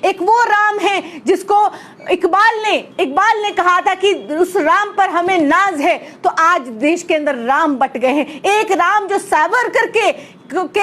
एक वो राम है जिसको इकबाल ने कहा था कि उस राम पर हमें नाज है। तो आज देश के अंदर राम बट गए हैं। एक राम जो सावरकर के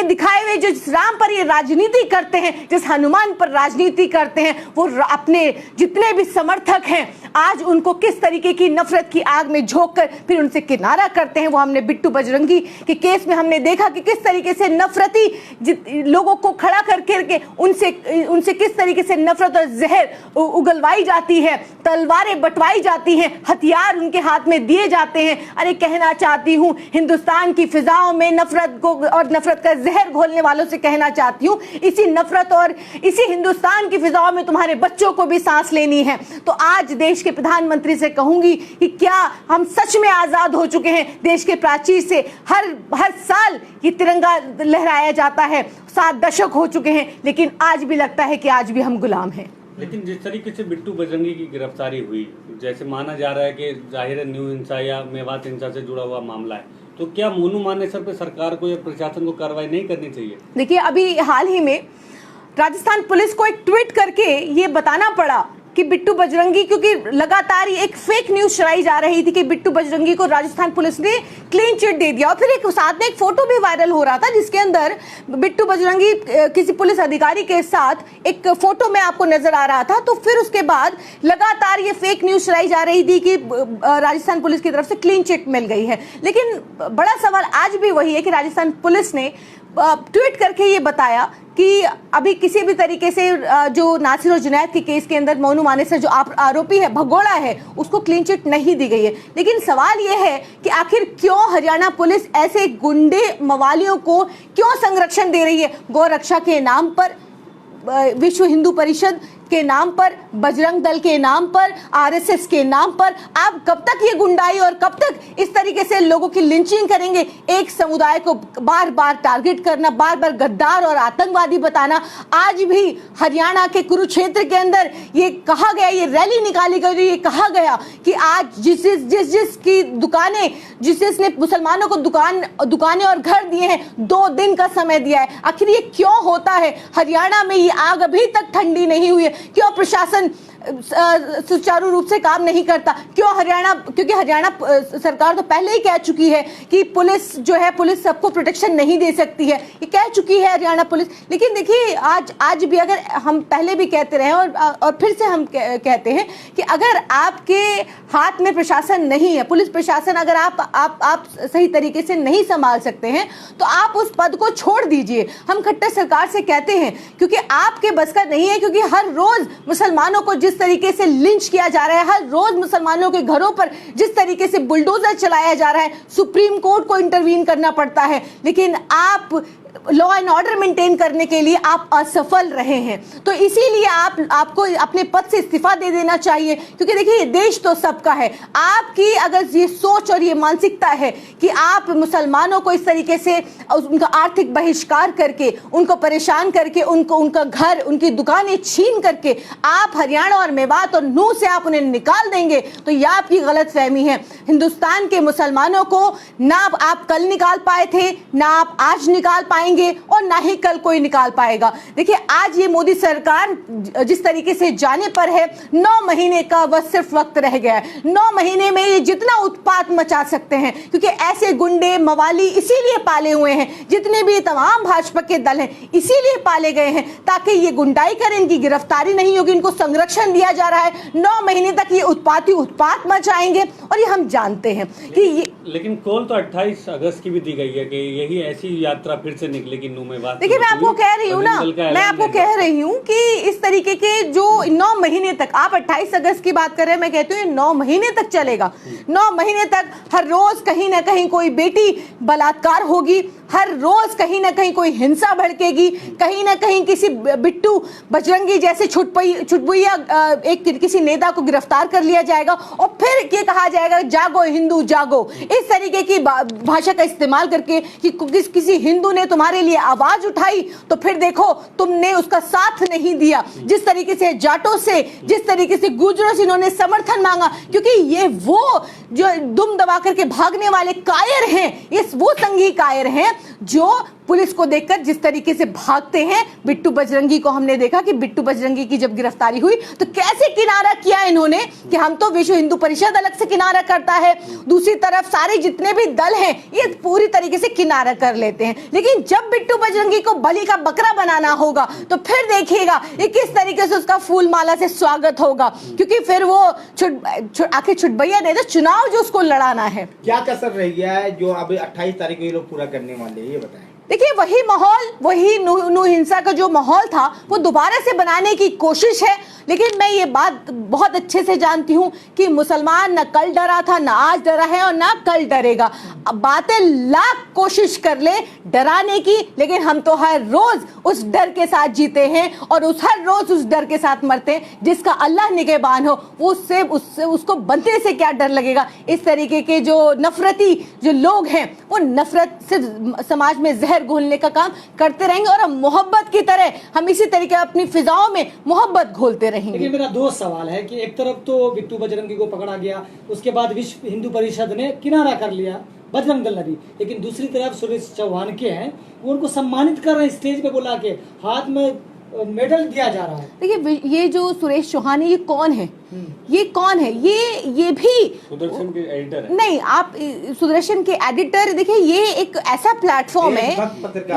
दिखाए हुए जिस राम पर ये राजनीति करते हैं, जिस हनुमान पर राजनीति करते हैं, वो अपने जितने भी समर्थक हैं आज उनको किस तरीके की नफरत की आग में झोंककर फिर उनसे किनारा करते हैं। वो हमने बिट्टू बजरंगी के केस में हमने देखा कि किस तरीके से नफरती लोगों को खड़ा करके उनसे किस तरीके से नफरत और जहर उगलवाई जाती है, तलवारें बंटवाई जाती हैं, हथियार उनके हाथ में दिए जाते हैं। अरे कहना चाहती हूँ हिंदुस्तान की फिजाओं में नफरत को और नफरत का जहर घोलने वालों से कहना चाहती हूँ, इसी नफरत और इसी हिंदुस्तान की फिजाओं में तुम्हारे बच्चों को भी सांस लेनी है। तो आज देश के प्रधानमंत्री से कहूंगी कि क्या हम सच में आजाद हो चुके हैं? देश के प्राचीर से हर साल ये तिरंगा लहराया जाता है, 7 दशक हो चुके हैं, लेकिन आज भी लगता है कि आज भी हम गुलाम हैं। लेकिन जिस तरीके से बिट्टू बजरंगी की गिरफ्तारी हुई, जैसे माना जा रहा है कि जाहिर है न्यू हिंसा या मेवात हिंसा से जुड़ा हुआ मामला है, तो क्या मोनू मानेसर पे सरकार को या प्रशासन को कार्रवाई नहीं करनी चाहिए? देखिए, अभी हाल ही में राजस्थान पुलिस को एक ट्वीट करके ये बताना पड़ा कि बिट्टू बजरंगी, क्योंकि लगातार एक फेक न्यूज चलाई जा रही थी कि बिट्टू बजरंगी को राजस्थान पुलिस ने क्लीन चिट दे दिया, और फिर एक साथ में एक फोटो भी वायरल हो रहा था जिसके अंदर बिट्टू बजरंगी किसी पुलिस अधिकारी के साथ एक फोटो में आपको नजर आ रहा था। तो फिर उसके बाद लगातार ये फेक न्यूज चलाई जा रही थी कि राजस्थान पुलिस की तरफ से क्लीन चिट मिल गई है। लेकिन बड़ा सवाल आज भी वही है कि राजस्थान पुलिस ने ट्वीट करके ये बताया कि अभी किसी भी तरीके से जो नासिर और जुनैद के केस के अंदर मोनू मानेसर जो आरोपी है, भगोड़ा है, उसको क्लीन चिट नहीं दी गई है। लेकिन सवाल ये है कि आखिर क्यों हरियाणा पुलिस ऐसे गुंडे मवालियों को क्यों संरक्षण दे रही है? गौरक्षा के नाम पर, विश्व हिंदू परिषद के नाम पर, बजरंग दल के नाम पर, आरएसएस के नाम पर आप कब तक ये गुंडाई और कब तक इस तरीके से लोगों की लिंचिंग करेंगे? एक समुदाय को बार बार टारगेट करना, बार बार गद्दार और आतंकवादी बताना। आज भी हरियाणा के कुरुक्षेत्र के अंदर ये कहा गया, ये रैली निकाली गई, ये कहा गया कि आज जिसकी दुकानें, जिसने मुसलमानों को दुकानें और घर दिए हैं, 2 दिन का समय दिया है। आखिर ये क्यों होता है? हरियाणा में ये आग अभी तक ठंडी नहीं हुई है। क्यों प्रशासन सुचारू रूप से काम नहीं करता? क्योंकि हरियाणा सरकार तो पहले ही कह चुकी है कि पुलिस जो है, पुलिस सबको प्रोटेक्शन नहीं दे सकती है, ये कह चुकी है हरियाणा पुलिस। लेकिन देखिए, आज भी अगर हम पहले भी कहते रहे और फिर से हम कहते हैं कि अगर आपके हाथ में प्रशासन नहीं है, पुलिस प्रशासन अगर आप सही तरीके से नहीं संभाल सकते हैं तो आप उस पद को छोड़ दीजिए। हम खट्टर सरकार से कहते हैं क्योंकि आपके बस का नहीं है, क्योंकि हर रोज मुसलमानों को जिस तरीके से लिंच किया जा रहा है, हर रोज मुसलमानों के घरों पर जिस तरीके से बुलडोजर चलाया जा रहा है, सुप्रीम कोर्ट को इंटरवीन करना पड़ता है, लेकिन आप लॉ एंड ऑर्डर मेंटेन करने के लिए आप असफल रहे हैं। तो इसीलिए आपको अपने पद से इस्तीफा दे देना चाहिए, क्योंकि देखिए देश तो सबका है। आपकी अगर ये सोच और ये मानसिकता है कि आप मुसलमानों को इस तरीके से उनका आर्थिक बहिष्कार करके, उनको परेशान करके, उनका घर, उनकी दुकानें छीन करके आप हरियाणा और मेवात और नूह से आप उन्हें निकाल देंगे, तो यह आपकी गलतफहमी है। हिंदुस्तान के मुसलमानों को ना आप कल निकाल पाए थे, ना आप आज निकाल पाएंगे और ना ही कल कोई निकाल पाएगा। देखिए, आज ये मोदी सरकार जिस तरीके से जाने पर है, 9 महीने का बस सिर्फ वक्त रह गया है। 9 महीने में ये जितना उत्पात मचा सकते हैं, क्योंकि ऐसे गुंडे मवाली इसीलिए पाले हुए हैं, जितने भी तमाम भाजपा के दल हैं इसीलिए पाले गए हैं ताकि ये गुंडाई करें, इनकी गिरफ्तारी नहीं होगी, इनको संरक्षण दिया जा रहा है। 9 महीने तक ये उत्पात मचाएंगे और ये हम जानते हैं कि ये। लेकिन कॉल तो 28 अगस्त की भी दी गई है कि यही ऐसी यात्रा फिर से निकलेगी नूह में। बात देखिए, मैं आपको कह रही हूँ ना, मैं आपको कह रही हूँ कि इस तरीके के जो 9 महीने तक, आप 28 अगस्त की बात कर रहे हैं, मैं कहती हूँ 9 महीने तक चलेगा। 9 महीने तक हर रोज कहीं ना कहीं कोई बेटी बलात्कार होगी, हर रोज कहीं ना कहीं कोई हिंसा भड़केगी, कहीं ना कहीं किसी बिट्टू बजरंगी जैसे छुटपुइया एक किसी नेता को गिरफ्तार कर लिया जाएगा और फिर ये कहा जाएगा जागो हिंदू जागो। इस तरीके की भाषा का इस्तेमाल करके कि किसी हिंदू ने तुम्हारे लिए आवाज उठाई तो फिर देखो तुमने उसका साथ नहीं दिया। जिस तरीके से जाटों से, जिस तरीके से गुजरों से इन्होंने समर्थन मांगा, क्योंकि ये वो जो दुम दबा करके भागने वाले कायर हैं, ये वो संघी कायर हैं जो पुलिस को देखकर जिस तरीके से भागते हैं। बिट्टू बजरंगी को हमने देखा कि बिट्टू बजरंगी की जब गिरफ्तारी हुई तो कैसे किनारा किया इन्होंने कि हम तो विश्व हिंदू परिषद अलग से किनारा करता है, दूसरी तरफ सारे जितने भी दल हैं ये पूरी तरीके से किनारा कर लेते हैं। लेकिन जब बिट्टू बजरंगी को बलि का बकरा बनाना होगा तो फिर देखिएगा ये किस तरीके से उसका फूल माला से स्वागत होगा, क्योंकि फिर वो आखिर छुटभैया नहीं तो चुनाव जो उसको लड़ाना है। क्या कसर रह गया है जो अभी 28 तारीख को ये लोग पूरा करने वाले हैं, ये बताएं। देखिए वही माहौल, वही नू हिंसा का जो माहौल था वो दोबारा से बनाने की कोशिश है। लेकिन मैं ये बात बहुत अच्छे से जानती हूँ कि मुसलमान न कल डरा था, न आज डरा है और ना कल डरेगा। अब बातें लाख कोशिश कर ले डराने की, लेकिन हम तो हर रोज उस डर के साथ जीते हैं और हर रोज उस डर के साथ मरते हैं। जिसका अल्लाह निगहबान हो वो उससे उसको बनते से क्या डर लगेगा। इस तरीके के जो नफरती जो लोग हैं वो नफरत से समाज में जहर घोलने का काम करते रहेंगे और हम मोहब्बत की तरह हम इसी तरीके अपनी फिजाओं में मोहब्बत घोलते रहेंगे। लेकिन मेरा दो सवाल है कि एक तरफ तो बिट्टू बजरंगी को पकड़ा गया, उसके बाद विश्व हिंदू परिषद ने किनारा कर लिया, बजरंग दल ने भी, लेकिन दूसरी तरफ सुरेश चौहान के हैं वो उनको सम्मानित कर रहे हैं, स्टेज पे बुला के हाथ में मेडल दिया जा रहा है। देखिए ये जो सुरेश चौहान है ये कौन है, ये कौन है, ये भी सुदर्शन के एडिटर है। नहीं, आप सुदर्शन के एडिटर देखिए, ये एक ऐसा प्लेटफॉर्म है,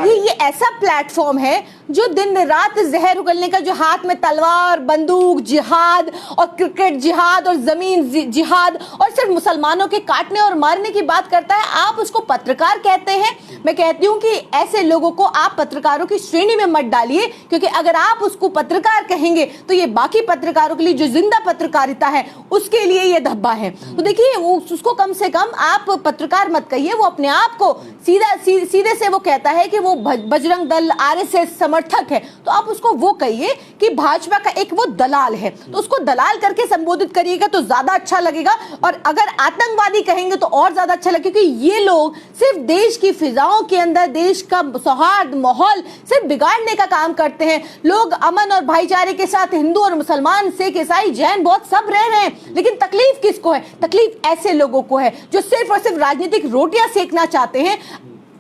ये ऐसा प्लेटफॉर्म है जो दिन रात जहर उगलने का, जो हाथ में तलवार बंदूक जिहाद और क्रिकेट जिहाद और जमीन जिहाद और सिर्फ मुसलमानों के काटने और मारने की बात करता है, आप उसको पत्रकार कहते हैं। मैं कहती हूँ कि ऐसे लोगों को आप पत्रकारों की श्रेणी में मत डालिए, क्योंकि अगर आप उसको पत्रकार कहेंगे तो ये बाकी पत्रकारों के लिए जो जिंदा पत्रकारिता है उसके लिए ये धब्बा है। तो देखिए उसको कम से कम आप पत्रकार मत कहिए, वो अपने आप को सीधे से वो कहता है कि वो बजरंग दल आरएसएस समर्थक है, तो आप उसको वो कहिए कि भाजपा का एक वो दलाल है, तो उसको दलाल करके संबोधित करिएगा तो ज्यादा अच्छा लगेगा। और अगर आतंकवादी कहेंगे तो और ज्यादा अच्छा लगेगा, क्योंकि ये लोग सिर्फ देश की फिजाओं के अंदर देश का सौहार्द माहौल सिर्फ बिगाड़ने का काम करते हैं। लोग अमन और भाईचारे के साथ हिंदू और मुसलमान, सिख, ईसाई, जैन बहुत सब रह रहे हैं, लेकिन तकलीफ किसको है? तकलीफ ऐसे लोगों को है जो सिर्फ और सिर्फ राजनीतिक रोटियां सेकना चाहते हैं।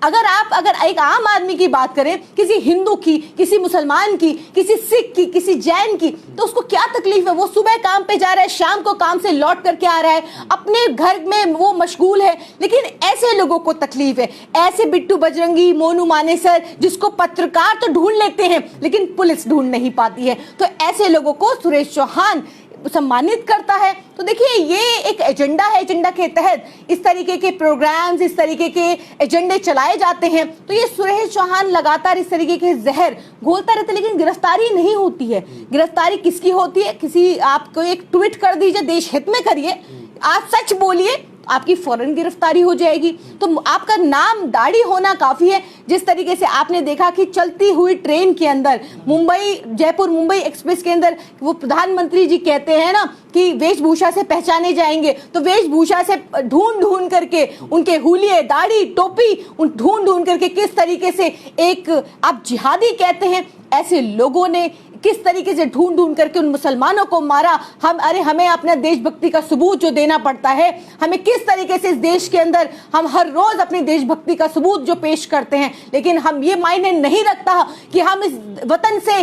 अगर एक आम आदमी की बात करें, किसी हिंदू की, किसी मुसलमान की, किसी सिख की, किसी जैन की, तो उसको क्या तकलीफ है? वो सुबह काम पे जा रहा है, शाम को काम से लौट करके आ रहा है, अपने घर में वो मशगूल है, लेकिन ऐसे लोगों को तकलीफ है। ऐसे बिट्टू बजरंगी, मोनू मानेसर, जिसको पत्रकार तो ढूंढ लेते हैं लेकिन पुलिस ढूंढ नहीं पाती है, तो ऐसे लोगों को सुरेश चौहान सम्मानित करता है। तो देखिए ये एक एजेंडा है, एजेंडा के तहत इस तरीके के प्रोग्राम्स, इस तरीके के एजेंडे चलाए जाते हैं। तो ये सुरेश चौहान लगातार इस तरीके के जहर घोलता रहता है, लेकिन गिरफ्तारी नहीं होती है। गिरफ्तारी किसकी होती है? किसी, आपको एक ट्वीट कर दीजिए, देश हित में करिए, आप सच बोलिए, आपकी फौरन गिरफ्तारी हो जाएगी। तो आपका नाम दाढ़ी होना काफी है। जिस तरीके से आपने देखा कि चलती हुई ट्रेन के अंदर जयपुर मुंबई एक्सप्रेस के अंदर वो प्रधानमंत्री जी कहते हैं ना कि वेशभूषा से पहचाने जाएंगे, तो वेशभूषा से ढूंढ करके उनके हुलिये, दाढ़ी, टोपी ढूंढ करके किस तरीके से एक आप जिहादी कहते हैं, ऐसे लोगों ने किस तरीके से ढूंढ करके उन मुसलमानों को मारा। हमें अपना देशभक्ति का सबूत जो देना पड़ता है, हमें किस तरीके से इस देश के अंदर हम हर रोज अपनी देशभक्ति का सबूत जो पेश करते हैं, लेकिन हम ये मायने नहीं रखता कि हम इस वतन से,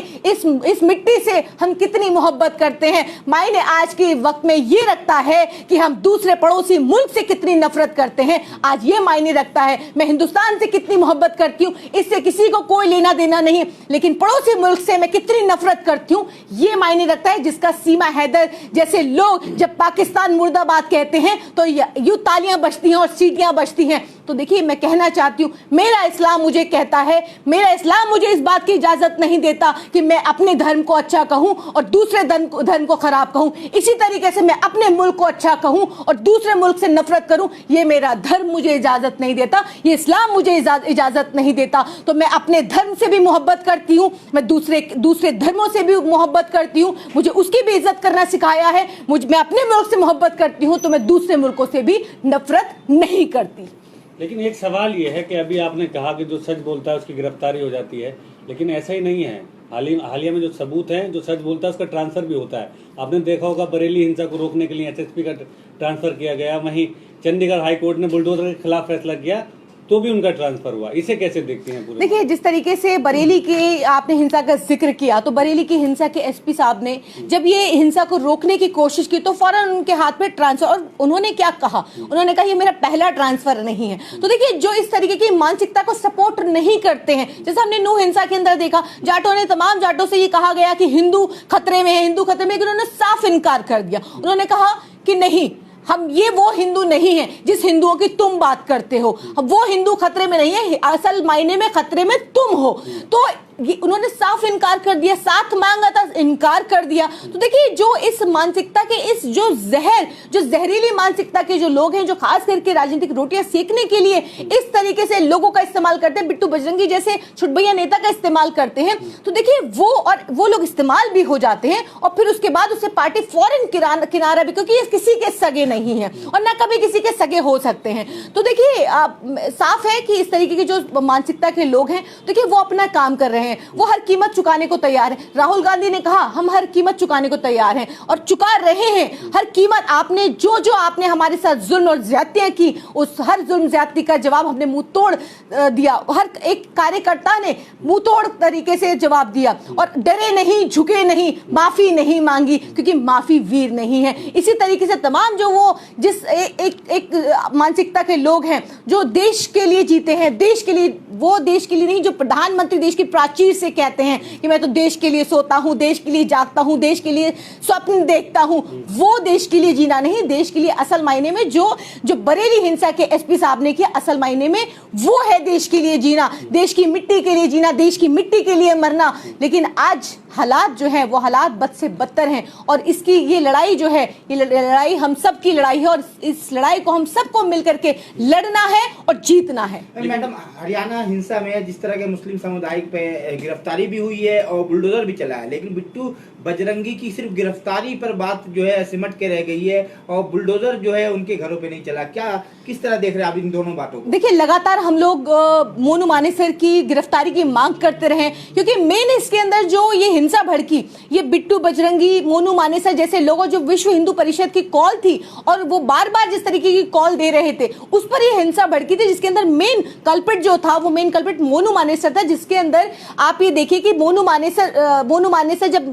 इस मिट्टी से हम कितनी मोहब्बत करते हैं। मायने आज के वक्त में ये रखता है कि हम दूसरे पड़ोसी मुल्क से कितनी नफरत करते हैं। आज ये मायने रखता है मैं हिंदुस्तान से कितनी मोहब्बत करती हूँ, इससे किसी को कोई लेना देना नहीं, लेकिन पड़ोसी मुल्क से मैं कितनी नफरत करती हूं ये मायने रखता है। जिसका सीमा हैदर जैसे लोग जब पाकिस्तान मुर्दाबाद कहते हैं तो यूं तालियां बजती हैं और सीटियां बजती हैं। तो देखिए मैं कहना चाहती हूं, मेरा इस्लाम मुझे कहता है, मेरा इस्लाम मुझे इस बात की इजाजत नहीं देता कि मैं अपने धर्म को अच्छा कहूं और दूसरे धर्म को खराब कहूं। इसी तरीके से मैं अपने मुल्क को अच्छा कहूं और दूसरे मुल्क से नफरत करूं, ये मेरा धर्म मुझे इजाजत नहीं देता, ये इस्लाम मुझे इजाजत नहीं देता। तो मैं अपने धर्म से भी मोहब्बत करती हूं, मैं दूसरे धर्मों से भी मोहब्बत करती हूं, मुझे उसकी भी इज्जत करना सिखाया है। मैं अपने मुल्क से मोहब्बत करती हूं तो मैं दूसरे मुल्कों से भी नफरत नहीं करती। लेकिन एक सवाल ये है कि अभी आपने कहा कि जो सच बोलता है उसकी गिरफ्तारी हो जाती है, लेकिन ऐसा ही नहीं है। हालिया में जो सबूत हैं, जो सच बोलता है उसका ट्रांसफर भी होता है। आपने देखा होगा बरेली हिंसा को रोकने के लिए एसएसपी का ट्रांसफर किया गया, वहीं चंडीगढ़ हाई कोर्ट ने बुलडोजर के खिलाफ फैसला किया तो भी उनका ट्रांसफर हुआ, इसे कैसे देखते हैं पूरे? देखिए, जिस तरीके से बरेली के आपने हिंसा का जिक्र किया, तो बरेली की हिंसा के एसपी साहब ने जब ये हिंसा को रोकने की कोशिश की तो फौरन उनके हाथ में ट्रांसफर, और उन्होंने क्या कहा, उन्होंने कहा ये मेरा पहला ट्रांसफर नहीं है। तो देखिए, जो इस तरीके की मानसिकता को सपोर्ट नहीं करते हैं, जैसे हमने नू हिंसा के अंदर देखा, जाटों ने, तमाम जाटों से ये कहा गया कि हिंदू खतरे में है, हिंदू खतरे में, उन्होंने साफ इनकार कर दिया। उन्होंने कहा कि नहीं, हम ये वो हिंदू नहीं है जिस हिंदुओं की तुम बात करते हो, वो हिंदू खतरे में नहीं है, असल मायने में खतरे में तुम हो। तो उन्होंने साफ इनकार कर दिया, साथ मांगा था, इनकार कर दिया। तो देखिए, जो इस मानसिकता के, इस जो जहरीली मानसिकता के जो लोग हैं, जो खास करके राजनीतिक रोटियां सेकने के लिए इस तरीके से लोगों का इस्तेमाल करते हैं, बिट्टू बजरंगी जैसे छुटभैया नेता का इस्तेमाल करते हैं, तो देखिए वो लोग इस्तेमाल भी हो जाते हैं और फिर उसके बाद उससे पार्टी फौरन किनारा भी, क्योंकि ये किसी के सगे नहीं है और ना कभी किसी के सगे हो सकते हैं। तो देखिए, साफ है कि इस तरीके की जो मानसिकता के लोग हैं, देखिए वो अपना काम कर रहे हैं, वो हर कीमत चुकाने को तैयार है। राहुल गांधी ने कहा हम हर कीमत चुकाने को तैयार हैं और चुका रहे हैं हर कीमत। आपने जो आपने हमारे साथ जुल्म और ज्यादतियां की, उस हर जुल्म ज्यादती का जवाब हमने मुंह तोड़ दिया। हर एक कार्यकर्ता ने मुंह तोड़ तरीके से जवाब दिया और डरे नहीं, झुके नहीं, माफी नहीं मांगी, क्योंकि माफी वीर नहीं है। इसी तरीके से तमाम जो वो जिस एक मानसिकता के लोग हैं, जो देश के लिए जीते हैं, देश के लिए, वो देश के लिए नहीं, जो प्रधानमंत्री देश की प्राचीर से कहते हैं कि मैं तो देश के लिए सोता हूं, देश के लिए जागता हूं, देश के लिए स्वप्न देखता हूं, वो देश के लिए जीना नहीं, देश के लिए असल मायने में जो बरेली हिंसा के एसपी साहब ने किया, असल मायने में वो है देश के लिए जीना, देश की मिट्टी के लिए जीना, देश की मिट्टी के लिए मरना। लेकिन आज हालात जो है वो हालात बद से बदतर हैं और इसकी ये लड़ाई जो है, ये लड़ाई हम सब की लड़ाई है और इस लड़ाई को हम सबको मिलकर के लड़ना है और जीतना है। मैडम, हरियाणा हिंसा में जिस तरह के मुस्लिम समुदाय पे गिरफ्तारी भी हुई है और बुलडोजर भी चला है, लेकिन बिट्टू बजरंगी की सिर्फ गिरफ्तारी पर बात जो है सिमट के रह गई है और बुलडोजर जो है उनके घरों पे नहीं चला। क्या, किस तरह देख रहे हैं आप इन दोनों बातों को? देखिए, लगातार हम लोग मोनू मानेसर की गिरफ्तारी की मांग करते रहे, क्योंकि मेन इसके अंदर जो ये हिंसा भड़की, ये बिट्टू बजरंगी, मोनू मानेसर जैसे लोगों, जो विश्व हिंदू परिषद की कॉल थी और वो बार बार जिस तरीके की कॉल दे रहे थे, उस पर ये हिंसा भड़की थी, जिसके अंदर मेन कल्प्रिट जो था, वो मेन कल्प्रिट मोनू मानेसर था। जिसके अंदर आप ये देखिए कि मोनू मानेसर जब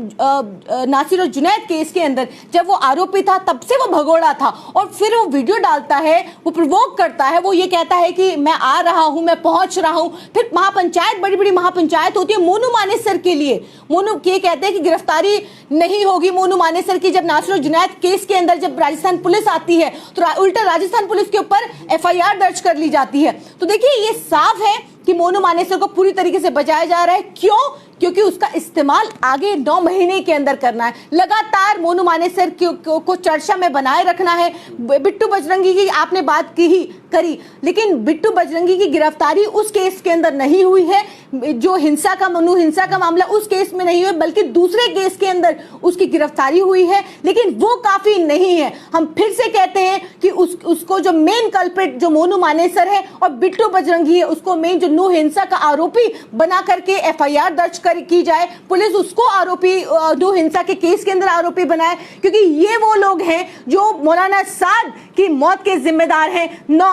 नासिर और जुनैद केस के अंदर जब वो आरोपी था, तब से वो भगोड़ा था और फिर वो वीडियो डालता है, वो प्रोवोक करता है, वो ये कहता है कि मैं आ रहा हूं, मैं पहुंच रहा हूं। फिर महापंचायत, बड़ी बड़ी महापंचायत होती है मोनू मानेसर के लिए, मोनू के कहते हैं कि गिरफ्तारी नहीं होगी मोनू मानेसर की। जब नासिर और जुनैद केस के अंदर जब राजस्थान पुलिस आती है तो उल्टा राजस्थान पुलिस के ऊपर एफआईआर दर्ज कर ली जाती है। तो देखिए, ये साफ है कि मोनू मानेसर को पूरी तरीके से बचाया जा रहा है। क्यों? क्योंकि उसका इस्तेमाल आगे 9 महीने के अंदर करना है। लगातार मोनू मानेसर को चर्चा में बनाए रखना है। बिट्टू बजरंगी की आपने बात करी, लेकिन बिट्टू बजरंगी की गिरफ्तारी उस केस के अंदर नहीं हुई है, जो हिंसा का मामला उस केस में नहीं हुआ, बल्कि दूसरे केस के अंदर उसकी गिरफ्तारी हुई है। लेकिन वो काफी नहीं है। हम फिर से कहते हैं कि उसको जो मेन कल्प्रिट जो मोनू मानेसर है और बिट्टू बजरंगी है, उसको मेन जो नू हिंसा का आरोपी बना करके एफआईआर दर्ज की जाए, पुलिस उसको आरोपी, नू हिंसा के केस के अंदर आरोपी बनाए, क्योंकि ये वो लोग हैं जो मौलाना साद की मौत के जिम्मेदार हैं।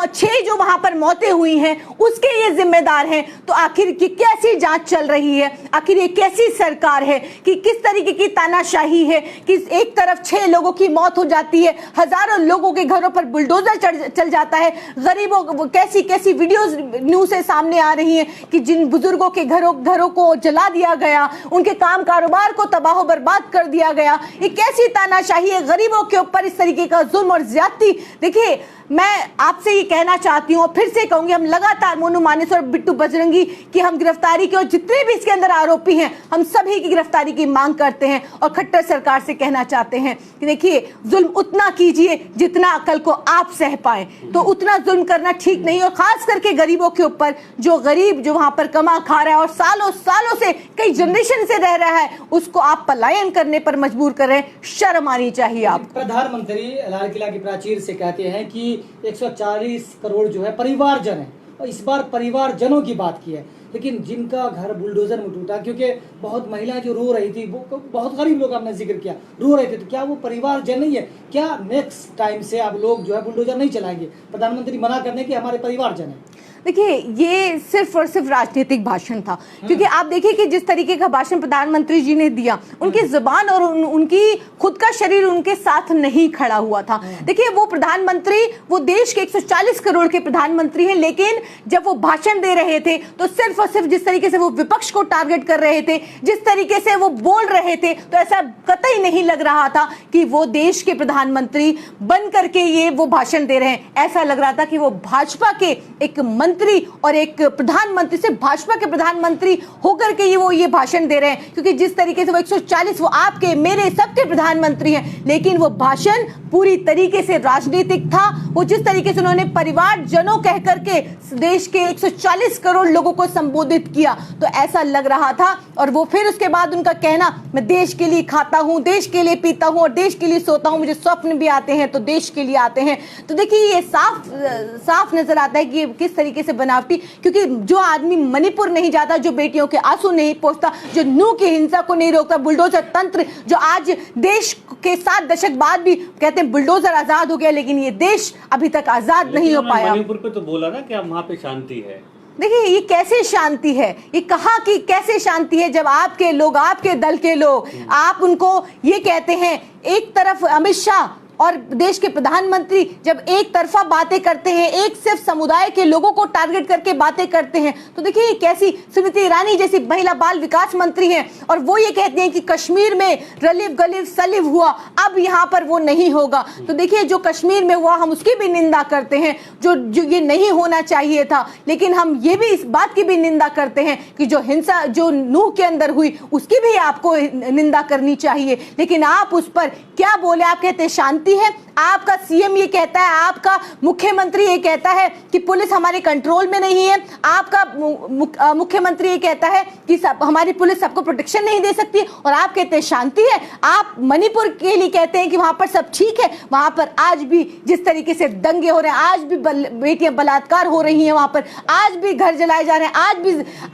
6 जो वहां पर मौतें हुई हैं उसके ये जिम्मेदार हैं। तो आखिर की कैसी जांच चल रही है, आखिर ये कैसी सरकार है कि किस तरीके की तानाशाही है कि एक तरफ 6 लोगों की मौत हो जाती है, हजारों लोगों के घरों पर बुलडोजर चल जाता है, गरीबों, कैसी वीडियोस न्यूज से सामने आ रही हैं कि जिन बुजुर्गों के घरों को जला दिया गया, उनके काम कारोबार को तबाह बर्बाद कर दिया गया। ये कैसी तानाशाही है, गरीबों के ऊपर इस तरीके का जुल्म और ज्यादती। देखिए, मैं आपसे ये कहना चाहती हूँ, फिर से कहूंगी, हम लगातार मोनू मानेसर और बिट्टू बजरंगी की हम गिरफ्तारी की और जितने भी इसके अंदर आरोपी हैं, हम सभी की गिरफ्तारी की मांग करते हैं और खट्टर सरकार से कहना चाहते हैं कि देखिए, जुल्म उतना कीजिए जितना कल को आप सह पाए। तो उतना जुल्म करना ठीक नहीं, और खास करके गरीबों के ऊपर, जो गरीब जो वहां पर कमा खा रहा है और सालों से, कई जनरेशन से रह रहा है, उसको आप पलायन करने पर मजबूर कर रहे हैं। शर्म आनी चाहिए आप। प्रधानमंत्री लाल किला की प्राचीर से कहते हैं कि 140 करोड़ जो है परिवारजन है, और इस बार परिवारजनों की बात की है, लेकिन जिनका घर बुलडोजर में टूटा, क्योंकि बहुत महिलाएं जो रो रही थी, वो बहुत गरीब लोग आपने जिक्र किया, रो रहे थे, तो क्या वो परिवारजन नहीं है? क्या नेक्स्ट टाइम से आप लोग जो है बुलडोजर नहीं चलाएंगे? प्रधानमंत्री मना करने की हमारे परिवारजन है। देखिए, ये सिर्फ और सिर्फ राजनीतिक भाषण था, क्योंकि आप देखिए कि जिस तरीके का भाषण प्रधानमंत्री जी ने दिया, उनकी जुबान और उनकी खुद का शरीर उनके साथ नहीं खड़ा हुआ था। देखिए, वो प्रधानमंत्री, वो देश के 140 करोड़ के प्रधानमंत्री हैं, लेकिन जब वो भाषण दे रहे थे तो सिर्फ और सिर्फ जिस तरीके से वो विपक्ष को टारगेट कर रहे थे, जिस तरीके से वो बोल रहे थे, तो ऐसा कतई नहीं लग रहा था कि वो देश के प्रधानमंत्री बन करके ये वो भाषण दे रहे हैं। ऐसा लग रहा था कि वो भाजपा के एक मंत्री और एक प्रधानमंत्री से भाजपा के प्रधानमंत्री होकर के ये भाषण दे रहे हैं, क्योंकि जिस तरीके से वो 140 वो आपके मेरे सबके प्रधानमंत्री हैं, लेकिन वो भाषण पूरी तरीके से राजनीतिक था। वो जिस तरीके से उन्होंने परिवारजनों कह करके देश के 140 करोड़ लोगों को संबोधित किया, तो ऐसा लग रहा था। और वो फिर उसके बाद उनका कहना, मैं देश के लिए खाता हूं, देश के लिए पीता हूं और देश के लिए सोता हूं, मुझे स्वप्न भी आते हैं तो देश के लिए आते हैं। तो देखिए, ये साफ नजर आता है कि ये किस तरीके से बनावटी, क्योंकि जो आदमी मणिपुर नहीं जाता, जो बेटियों के आंसू नहीं पोंछता, जो नू की हिंसा को नहीं रोकता, बुलडोजर तंत्र जो आज देश के 7 दशक बाद भी कहते हैं बुलडोजर आजाद हो गया, लेकिन ये देश अभी तक आजाद नहीं हो पाया। मणिपुर पे तो बोला ना कि वहाँ पे शांति है। देखिए, ये कैसे शांति है, ये कहा कि कैसे शांति है, जब आपके लोग, आपके दल के लोग, आप उनको ये कहते हैं, एक तरफ अमित शाह और देश के प्रधानमंत्री जब एक तरफा बातें करते हैं, एक सिर्फ समुदाय के लोगों को टारगेट करके बातें करते हैं, तो देखिए कैसी स्मृति ईरानी जैसी महिला बाल विकास मंत्री हैं और वो ये कहती हैं कि कश्मीर में रलिव गलिव सलिव हुआ, अब यहाँ पर वो नहीं होगा। तो देखिए, जो कश्मीर में हुआ हम उसकी भी निंदा करते हैं, जो ये नहीं होना चाहिए था, लेकिन हम ये भी इस बात की भी निंदा करते हैं कि जो हिंसा जो नूह के अंदर हुई उसकी भी आपको निंदा करनी चाहिए। लेकिन आप उस पर क्या बोले, आप कहते हैं शांति है, आपका सीएम ये कहता है, आपका मुख्यमंत्री ये कहता है कि पुलिस हमारे कंट्रोल में नहीं है, आपका मुख्यमंत्री ये कहता है कि हमारी पुलिस सबको प्रोटेक्शन नहीं दे सकती, और आप कहते हैं शांति है। आप मणिपुर के लिए कहते हैं कि वहां पर सब ठीक है, वहां पर आज भी जिस तरीके से दंगे हो रहे हैं, आज भी बेटियां बलात्कार हो रही हैं, वहां पर आज भी घर जलाए जा रहे हैं,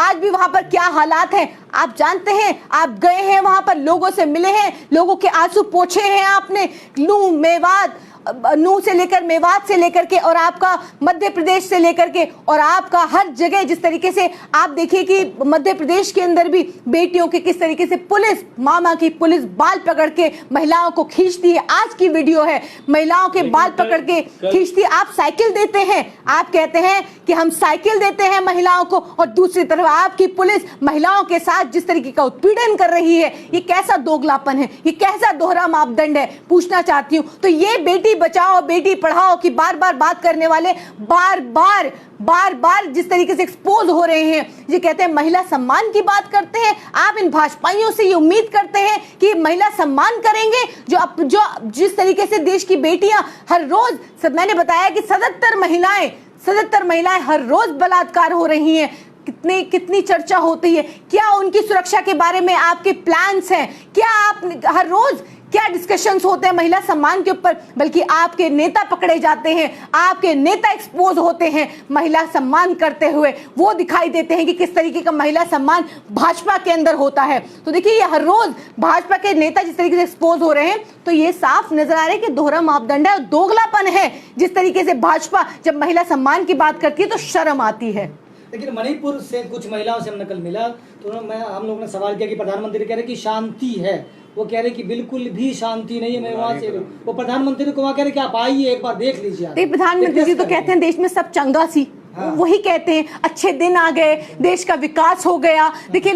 आज भी वहां पर क्या हालात हैं आप जानते हैं। आप गए हैं वहां पर, लोगों से मिले हैं, लोगों के आंसू पोंछे हैं आपने, नूह से लेकर मेवात से लेकर के और आपका मध्य प्रदेश से लेकर के और आपका हर जगह जिस तरीके से आप देखिए कि मध्य प्रदेश के अंदर भी बेटियों के किस तरीके से पुलिस, मामा की पुलिस बाल पकड़ के महिलाओं को खींचती है। आज की वीडियो है, महिलाओं के बाल पकड़ के खींचती है। आप साइकिल देते हैं, आप कहते हैं कि हम साइकिल देते हैं महिलाओं को, और दूसरी तरफ आपकी पुलिस महिलाओं के साथ जिस तरीके का उत्पीड़न कर रही है। ये कैसा दोगलापन है, ये कैसा दोहरा मापदंड है, पूछना चाहती हूँ। तो ये बेटी बचाओ बेटी पढ़ाओ की बार बार बात करने वाले बार बार जिस तरीके से एक्सपोज हो रहे हैं, ये कहते हैं महिला सम्मान की बात करते हैं। आप इन भाजपाइयों से ये उम्मीद करते हैं कि महिला सम्मान करेंगे, जो जिस तरीके से देश की बेटियां हर रोज, मैंने बताया कि 77 महिलाएं हर रोज बलात्कार हो रही हैं। कितनी चर्चा होती है, क्या उनकी सुरक्षा के बारे में आपके प्लान्स हैं? क्या आप हर रोज क्या डिस्कशंस होते हैं महिला सम्मान के ऊपर? बल्कि आपके नेता पकड़े जाते हैं, आपके नेता एक्सपोज होते हैं महिला सम्मान करते हुए। वो दिखाई देते हैं कि किस तरीके का महिला सम्मान भाजपा के अंदर होता है। तो देखिए, ये हर रोज भाजपा के नेता जिस तरीके से एक्सपोज हो रहे हैं, तो ये साफ नजर आ रहा है कि दोहरा मापदंड है और दोगलापन है। जिस तरीके से भाजपा जब महिला सम्मान की बात करती है तो शर्म आती है। लेकिन मणिपुर से कुछ महिलाओं से नकल मिला, तो हम लोगों ने सवाल किया कि प्रधानमंत्री कह रहे कि शांति है, वो कह रहे कि बिल्कुल भी शांति नहीं है। मैं वहां से वो प्रधानमंत्री को वहां कह रहे कि आप आइए एक बार देख लीजिए। प्रधानमंत्री जी तो कहते हैं देश में सब चंगा सी, वही कहते हैं अच्छे दिन आ गए, देश का विकास हो गया। देखिए,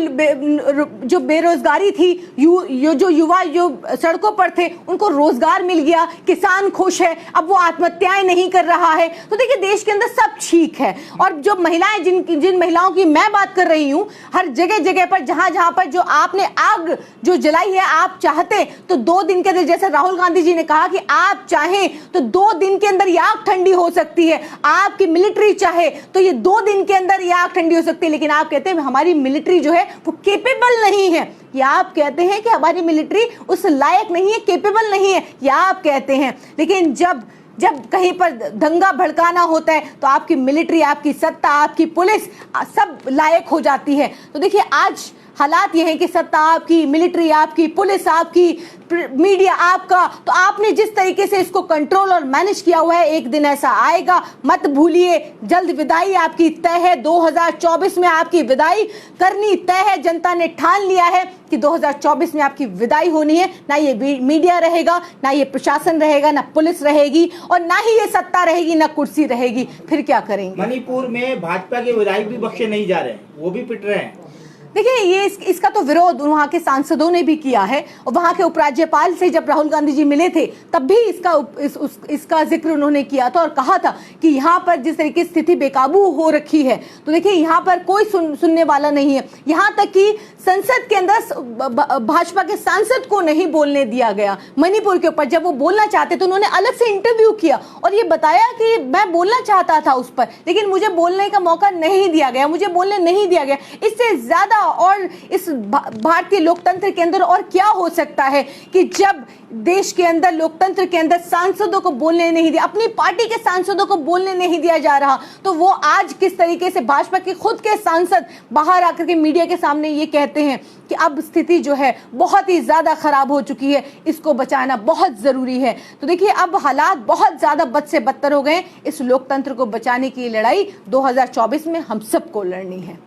जो बेरोजगारी थी, जो युवा जो सड़कों पर थे उनको रोजगार मिल गया, किसान खुश है, अब वो आत्महत्याएं नहीं कर रहा है। तो देखिए, देश के अंदर सब ठीक है। और जो महिलाएं, जिन महिलाओं की मैं बात कर रही हूँ, हर जगह पर जहां पर जो आपने आग जो जलाई है, आप चाहते तो 2 दिन के अंदर, जैसे राहुल गांधी जी ने कहा कि आप चाहें तो 2 दिन के अंदर ये आग ठंडी हो सकती है। आपकी मिलिट्री चाहे तो ये 2 दिन के अंदर ये आग ठंडी हो सकती है। लेकिन आप कहते हैं हमारी मिलिट्री जो है वो केपेबल नहीं है, या आप कहते हैं कि हमारी मिलिट्री उस लायक नहीं है, केपेबल नहीं है, या आप कहते हैं। लेकिन जब कहीं पर दंगा भड़काना होता है तो आपकी मिलिट्री, आपकी सत्ता, आपकी पुलिस सब लायक हो जाती है। तो देखिए, आज हालात ये हैं कि सत्ता आपकी, मिलिट्री आपकी, पुलिस आपकी, मीडिया आपका, तो आपने जिस तरीके से इसको कंट्रोल और मैनेज किया हुआ है, एक दिन ऐसा आएगा, मत भूलिए, जल्द विदाई आपकी तय है। 2024 में आपकी विदाई करनी तय है। जनता ने ठान लिया है कि 2024 में आपकी विदाई होनी है। ना ये मीडिया रहेगा, ना ये प्रशासन रहेगा, ना पुलिस रहेगी, और ना ही ये सत्ता रहेगी, ना कुर्सी रहेगी। फिर क्या करेंगे? मणिपुर में भाजपा के विधायक भी बख्शे नहीं जा रहे हैं, वो भी पिट रहे हैं। देखिए, ये इसका तो विरोध वहां के सांसदों ने भी किया है, और वहां के उपराज्यपाल से जब राहुल गांधी जी मिले थे तब भी इसका जिक्र उन्होंने किया था और कहा था कि यहाँ पर जिस तरीके की स्थिति बेकाबू हो रखी है, तो देखिए यहाँ पर कोई सुनने वाला नहीं है। यहाँ तक कि संसद के अंदर भाजपा के सांसद को नहीं बोलने दिया गया मणिपुर के ऊपर। जब वो बोलना चाहते तो उन्होंने अलग से इंटरव्यू किया और ये बताया कि मैं बोलना चाहता था उस पर, लेकिन मुझे बोलने का मौका नहीं दिया गया, मुझे बोलने नहीं दिया गया। इससे ज्यादा और इस भारतीय लोकतंत्र के अंदर और क्या हो सकता है कि जब देश के अंदर, लोकतंत्र के अंदर सांसदों को बोलने नहीं दिया, अपनी पार्टी के सांसदों को बोलने नहीं दिया जा रहा, तो वो आज किस तरीके से भाजपा के खुद के सांसद बाहर आकर के मीडिया के सामने ये कहते हैं कि अब स्थिति जो है बहुत ही ज्यादा खराब हो चुकी है, इसको बचाना बहुत जरूरी है। तो देखिए, अब हालात बहुत ज्यादा बद से बदतर हो गए। इस लोकतंत्र को बचाने की लड़ाई 2024 में हम सबको लड़नी है।